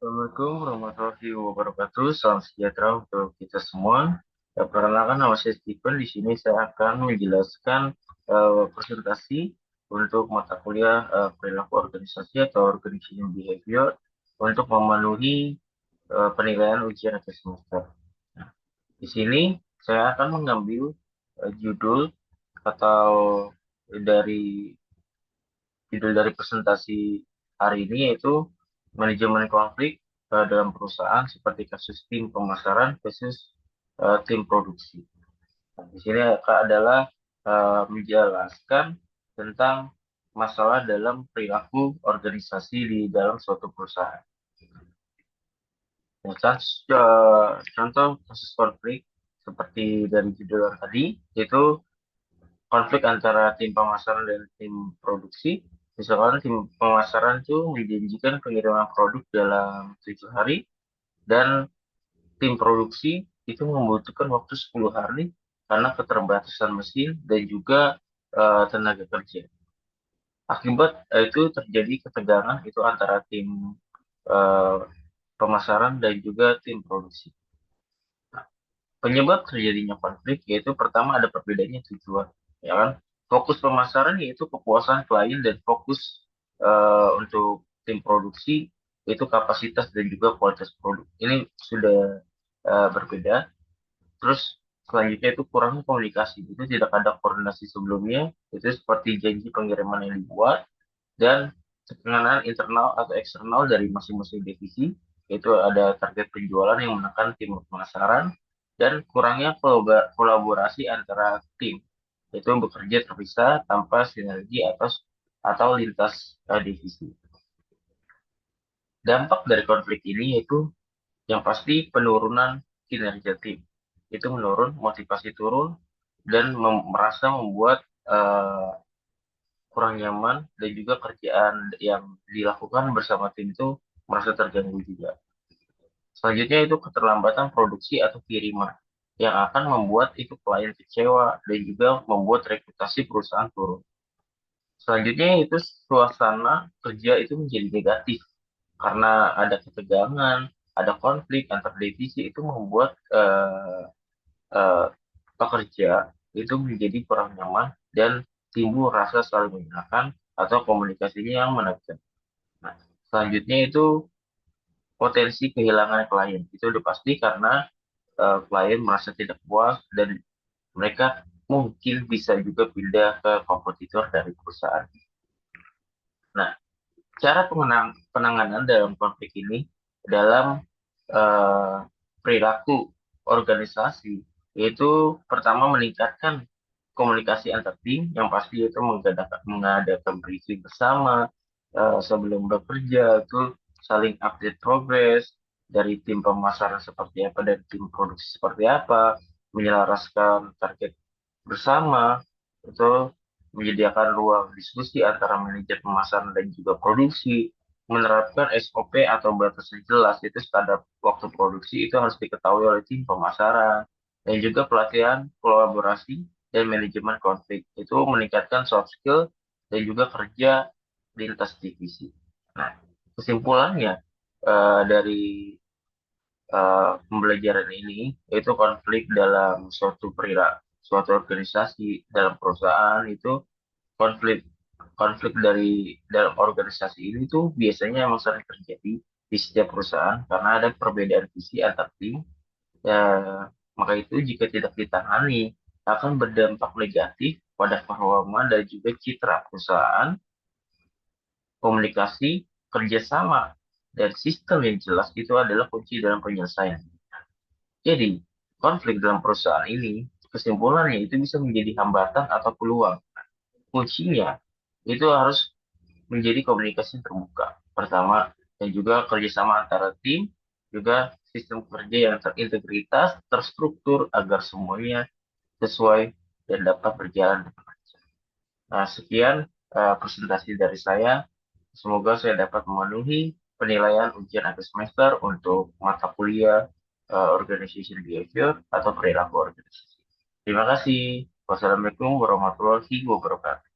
Assalamualaikum warahmatullahi wabarakatuh. Salam sejahtera untuk kita semua. Ya, perkenalkan nama saya Stephen. Di sini saya akan menjelaskan presentasi untuk mata kuliah perilaku organisasi atau organization behavior untuk memenuhi penilaian ujian akhir semester. Nah, di sini saya akan mengambil judul atau dari judul dari presentasi hari ini yaitu manajemen konflik dalam perusahaan seperti kasus tim pemasaran versus tim produksi. Nah, di sini adalah menjelaskan tentang masalah dalam perilaku organisasi di dalam suatu perusahaan. Nah, contoh kasus konflik seperti dari judul yang tadi, itu konflik antara tim pemasaran dan tim produksi. Misalkan tim pemasaran itu menjanjikan pengiriman produk dalam 7 hari dan tim produksi itu membutuhkan waktu 10 hari karena keterbatasan mesin dan juga tenaga kerja. Akibat itu terjadi ketegangan itu antara tim eh, pemasaran dan juga tim produksi. Penyebab terjadinya konflik yaitu pertama ada perbedaannya tujuan, ya kan? Fokus pemasaran yaitu kepuasan klien dan fokus untuk tim produksi itu kapasitas dan juga kualitas produk. Ini sudah berbeda. Terus selanjutnya itu kurangnya komunikasi. Itu tidak ada koordinasi sebelumnya. Itu seperti janji pengiriman yang dibuat dan tekanan internal atau eksternal dari masing-masing divisi. Itu ada target penjualan yang menekan tim pemasaran dan kurangnya kolaborasi antara tim. Itu bekerja terpisah tanpa sinergi atau lintas divisi. Dampak dari konflik ini yaitu yang pasti penurunan kinerja tim. Itu menurun, motivasi turun, dan merasa membuat eh, kurang nyaman dan juga kerjaan yang dilakukan bersama tim itu merasa terganggu juga. Selanjutnya itu keterlambatan produksi atau kiriman yang akan membuat itu klien kecewa dan juga membuat reputasi perusahaan turun. Selanjutnya itu suasana kerja itu menjadi negatif karena ada ketegangan, ada konflik antar divisi itu membuat eh, pekerja itu menjadi kurang nyaman dan timbul rasa saling menyalahkan atau komunikasinya yang menekan. Nah, selanjutnya itu potensi kehilangan klien. Itu udah pasti karena klien merasa tidak puas dan mereka mungkin bisa juga pindah ke kompetitor dari perusahaan. Nah, cara penanganan dalam konflik ini dalam eh, perilaku organisasi yaitu pertama meningkatkan komunikasi antar tim yang pasti itu mengadakan briefing bersama sebelum bekerja itu saling update progres dari tim pemasaran seperti apa dan tim produksi seperti apa menyelaraskan target bersama itu menyediakan ruang diskusi antara manajer pemasaran dan juga produksi menerapkan SOP atau batas yang jelas itu standar waktu produksi itu harus diketahui oleh tim pemasaran dan juga pelatihan kolaborasi dan manajemen konflik itu meningkatkan soft skill dan juga kerja lintas divisi. Nah, kesimpulannya dari pembelajaran ini yaitu konflik dalam suatu organisasi dalam perusahaan itu konflik konflik dari dalam organisasi ini tuh biasanya emang sering terjadi di setiap perusahaan karena ada perbedaan visi antar tim. Ya, maka itu jika tidak ditangani akan berdampak negatif pada performa dan juga citra perusahaan, komunikasi, kerjasama, dan sistem yang jelas itu adalah kunci dalam penyelesaian. Jadi, konflik dalam perusahaan ini, kesimpulannya itu bisa menjadi hambatan atau peluang. Kuncinya itu harus menjadi komunikasi yang terbuka. Pertama, dan juga kerjasama antara tim, juga sistem kerja yang terintegritas, terstruktur agar semuanya sesuai dan dapat berjalan dengan lancar. Nah, sekian presentasi dari saya. Semoga saya dapat memenuhi penilaian ujian akhir semester untuk mata kuliah Organization Behavior atau perilaku organisasi. Terima kasih. Wassalamualaikum warahmatullahi wabarakatuh.